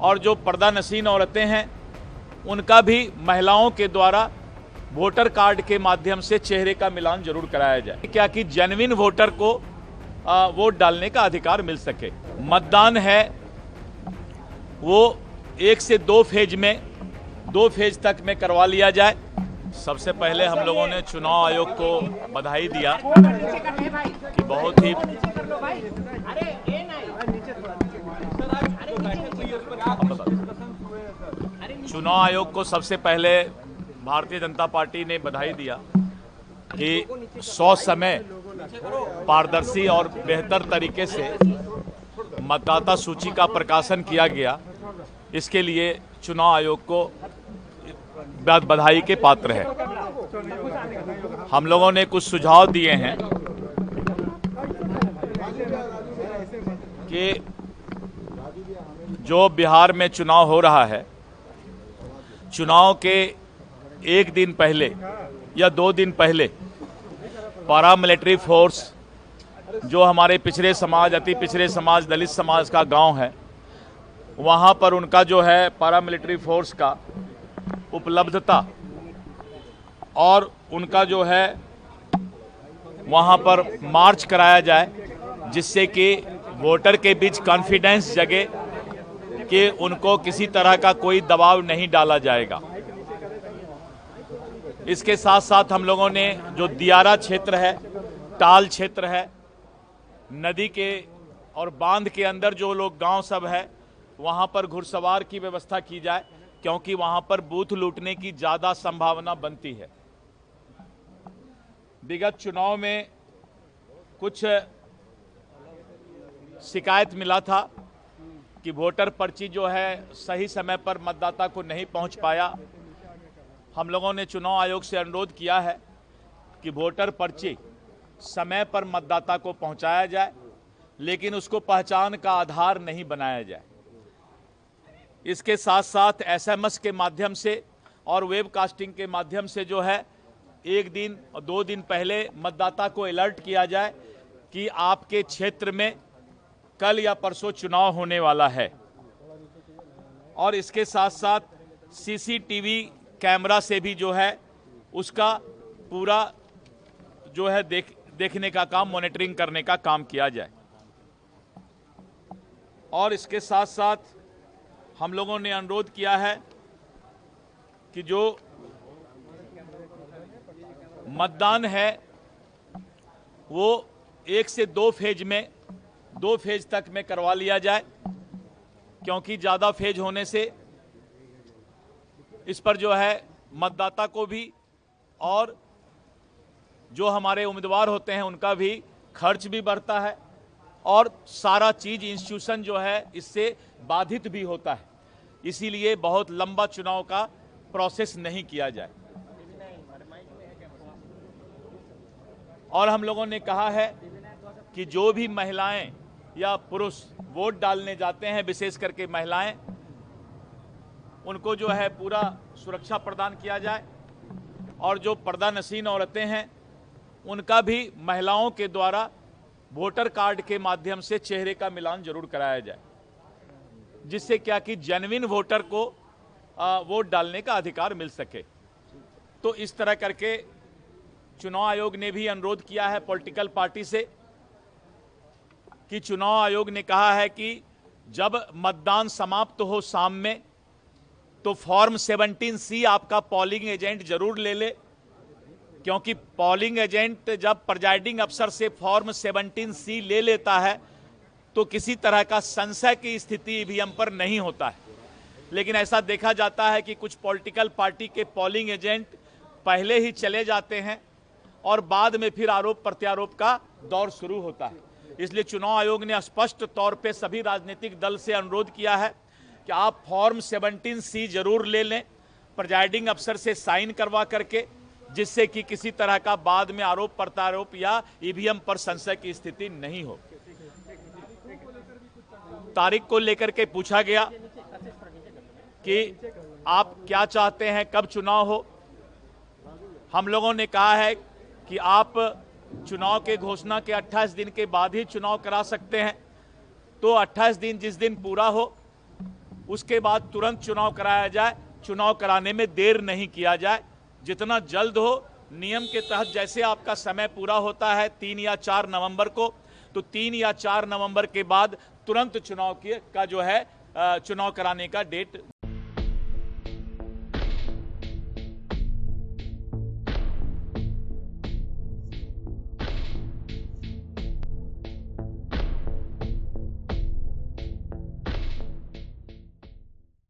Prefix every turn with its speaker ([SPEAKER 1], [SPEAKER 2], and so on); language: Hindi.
[SPEAKER 1] और जो पर्दानशीन औरतें हैं उनका भी महिलाओं के द्वारा वोटर कार्ड के माध्यम से चेहरे का मिलान जरूर कराया जाए, क्या कि जेन्युइन वोटर को वोट डालने का अधिकार मिल सके। मतदान है वो 1 से 2 फेज में 2 फेज तक में करवा लिया जाए। सबसे पहले हम लोगों ने चुनाव आयोग को बधाई दिया कि बहुत ही चुनाव आयोग को सबसे पहले भारतीय जनता पार्टी ने बधाई दिया कि 100 समय पारदर्शी और बेहतर तरीके से मतदाता सूची का प्रकाशन किया गया। इसके लिए चुनाव आयोग को बधाई के पात्र है। हम लोगों ने कुछ सुझाव दिए हैं कि जो बिहार में चुनाव हो रहा है, चुनाव के 1 दिन पहले या 2 दिन पहले पैरामिलिट्री फोर्स जो हमारे पिछड़े समाज, अति पिछड़े समाज, दलित समाज का गांव है, वहां पर उनका जो है पैरामिलिट्री फोर्स का उपलब्धता और उनका जो है वहां पर मार्च कराया जाए, जिससे कि वोटर के बीच कॉन्फिडेंस जगे कि उनको किसी तरह का कोई दबाव नहीं डाला जाएगा। इसके साथ साथ हम लोगों ने जो दियारा क्षेत्र है, टाल क्षेत्र है, नदी के और बांध के अंदर जो लोग गांव सब है, वहां पर घुड़सवार की व्यवस्था की जाए, क्योंकि वहां पर बूथ लूटने की ज्यादा संभावना बनती है। विगत चुनाव में कुछ शिकायत मिला था कि वोटर पर्ची जो है सही समय पर मतदाता को नहीं पहुंच पाया। हम लोगों ने चुनाव आयोग से अनुरोध किया है कि वोटर पर्ची समय पर मतदाता को पहुंचाया जाए, लेकिन उसको पहचान का आधार नहीं बनाया जाए। इसके साथ साथ एसएमएस के माध्यम से और वेबकास्टिंग के माध्यम से जो है 1 दिन और 2 दिन पहले मतदाता को अलर्ट किया जाए कि आपके क्षेत्र में कल या परसों चुनाव होने वाला है। और इसके साथ साथ सीसीटीवी कैमरा से भी जो है उसका पूरा जो है देखने का काम, मॉनिटरिंग करने का काम किया जाए। और इसके साथ साथ हम लोगों ने अनुरोध किया है कि जो मतदान है वो 1 से 2 फेज में 2 फेज तक में करवा लिया जाए, क्योंकि ज़्यादा फेज होने से इस पर जो है मतदाता को भी और जो हमारे उम्मीदवार होते हैं उनका भी खर्च भी बढ़ता है और सारा चीज इंस्टीट्यूशन जो है इससे बाधित भी होता है। इसीलिए बहुत लंबा चुनाव का प्रोसेस नहीं किया जाए। और हम लोगों ने कहा है कि जो भी महिलाएं या पुरुष वोट डालने जाते हैं, विशेष करके महिलाएं, उनको जो है पूरा सुरक्षा प्रदान किया जाए। और जो पर्दानशीन औरतें हैं उनका भी महिलाओं के द्वारा वोटर कार्ड के माध्यम से चेहरे का मिलान जरूर कराया जाए, जिससे क्या कि जेन्युइन वोटर को वोट डालने का अधिकार मिल सके। तो इस तरह करके चुनाव आयोग ने भी अनुरोध किया है पॉलिटिकल पार्टी से कि चुनाव आयोग ने कहा है कि जब मतदान समाप्त हो शाम में, तो फॉर्म 17C आपका पोलिंग एजेंट जरूर ले ले, क्योंकि पोलिंग एजेंट जब प्रिजाइडिंग अफसर से फॉर्म 17C ले लेता है तो किसी तरह का संशय की स्थिति ईवीएम पर नहीं होता है। लेकिन ऐसा देखा जाता है कि कुछ पॉलिटिकल पार्टी के पोलिंग एजेंट पहले ही चले जाते हैं और बाद में फिर आरोप प्रत्यारोप का दौर शुरू होता है। इसलिए चुनाव आयोग ने स्पष्ट तौर पे सभी राजनीतिक दल से अनुरोध किया है कि आप फॉर्म 17C जरूर ले लें, प्रिजाइडिंग अफसर से साइन करवा करके, जिससे कि किसी तरह का बाद में आरोप प्रत्यारोप या ईवीएम पर संशय की स्थिति नहीं हो। तारीख को लेकर के पूछा गया कि आप क्या चाहते हैं, कब चुनाव हो। हम लोगों ने कहा है कि आप चुनाव के घोषणा के 28 दिन के बाद ही चुनाव करा सकते हैं। तो 28 दिन जिस दिन पूरा हो उसके बाद तुरंत चुनाव कराया जाए। चुनाव कराने में देर नहीं किया जाए, जितना जल्द हो। नियम के तहत जैसे आपका समय पूरा होता है 3 या 4 नवंबर को, तो 3 या 4 नवंबर के बाद तुरंत चुनाव का जो है चुनाव कराने का डेट